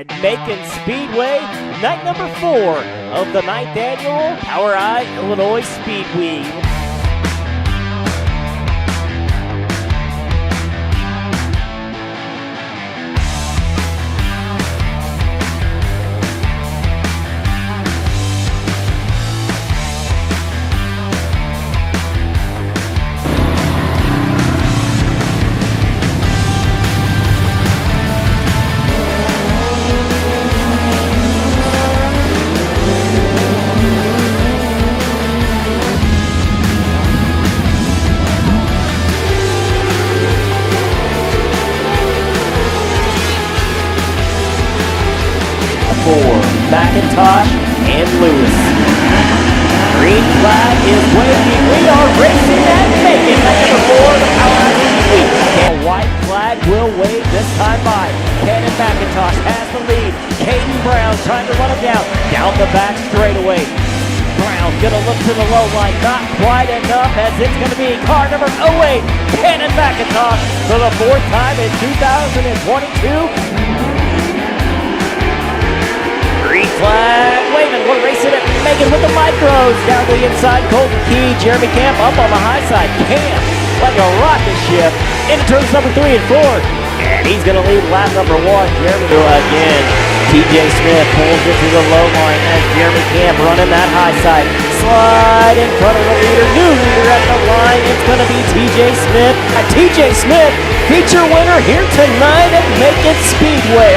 At Macon Speedway, night number 4 of the 9th annual POWRI Illinois Speedweek. McIntosh and Lewis. Green flag is waving. We are racing at Macon. Night number 4 of the POWRI Speedweek. A white flag will wave this time by. Cannon McIntosh has the lead. Caden Brown trying to run him down the back straightaway. Brown gonna look to the low line, not quite enough as it's gonna be car number 08. Cannon McIntosh for the 4th time in 2022. Green flag waving. We're racing at Macon with the micros. Down to the inside, Colton Key. Jeremy Camp up on the high side. Camp like a rocket ship into turns number 3 and 4. And he's going to lead lap number 1. Jeremy again. TJ Smith pulls into the low line as Jeremy Camp running that high side. Slide in front of the leader. New leader at the line. It's going to be TJ Smith. TJ Smith, feature winner here tonight at Macon Speedway.